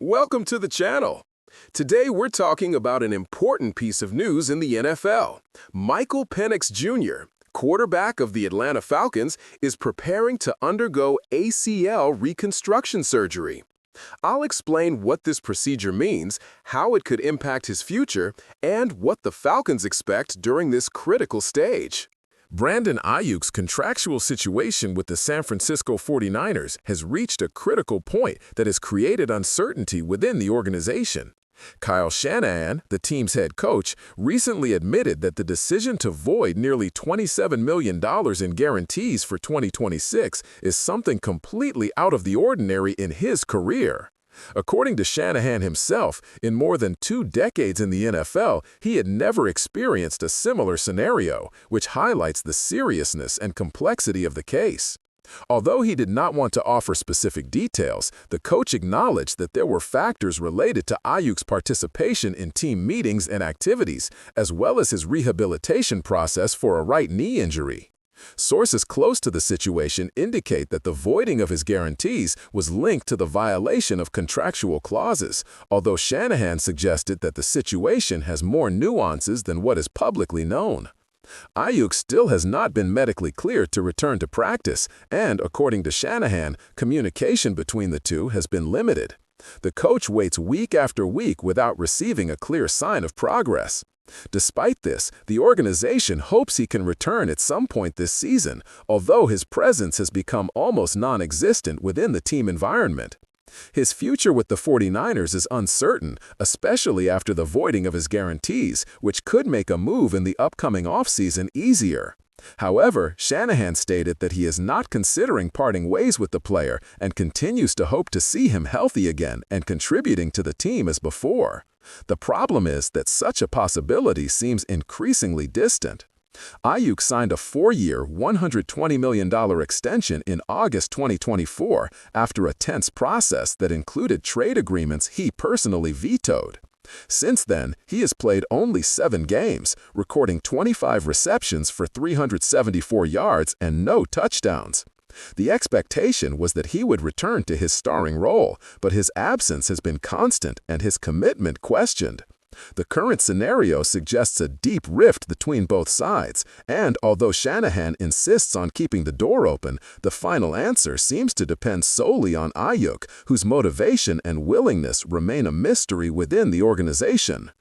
Welcome to the channel. Today we're talking about an important piece of news in the NFL. Michael Penix Jr., quarterback of the Atlanta Falcons, is preparing to undergo ACL reconstruction surgery. I'll explain what this procedure means, how it could impact his future, and what the Falcons expect during this critical stage. Brandon Ayuk's contractual situation with the San Francisco 49ers has reached a critical point that has created uncertainty within the organization. Kyle Shanahan, the team's head coach, recently admitted that the decision to void nearly $27 million in guarantees for 2026 is something completely out of the ordinary in his career. According to Shanahan himself, in more than 2 decades in the NFL, he had never experienced a similar scenario, which highlights the seriousness and complexity of the case. Although he did not want to offer specific details, the coach acknowledged that there were factors related to Ayuk's participation in team meetings and activities, as well as his rehabilitation process for a right knee injury. Sources close to the situation indicate that the voiding of his guarantees was linked to the violation of contractual clauses, although Shanahan suggested that the situation has more nuances than what is publicly known. Ayuk still has not been medically cleared to return to practice, and, according to Shanahan, communication between the two has been limited. The coach waits week after week without receiving a clear sign of progress. Despite this, the organization hopes he can return at some point this season, although his presence has become almost non-existent within the team environment. His future with the 49ers is uncertain, especially after the voiding of his guarantees, which could make a move in the upcoming offseason easier. However, Shanahan stated that he is not considering parting ways with the player and continues to hope to see him healthy again and contributing to the team as before. The problem is that such a possibility seems increasingly distant. Ayuk signed a 4-year, $120 million extension in August 2024 after a tense process that included trade agreements he personally vetoed. Since then, he has played only 7 games, recording 25 receptions for 374 yards and no touchdowns. The expectation was that he would return to his starring role, but his absence has been constant and his commitment questioned. The current scenario suggests a deep rift between both sides, and although Shanahan insists on keeping the door open, the final answer seems to depend solely on Ayuk, whose motivation and willingness remain a mystery within the organization.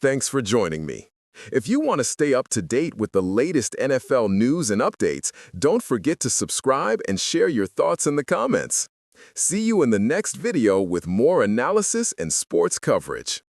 Thanks for joining me. If you want to stay up to date with the latest NFL news and updates, don't forget to subscribe and share your thoughts in the comments. See you in the next video with more analysis and sports coverage.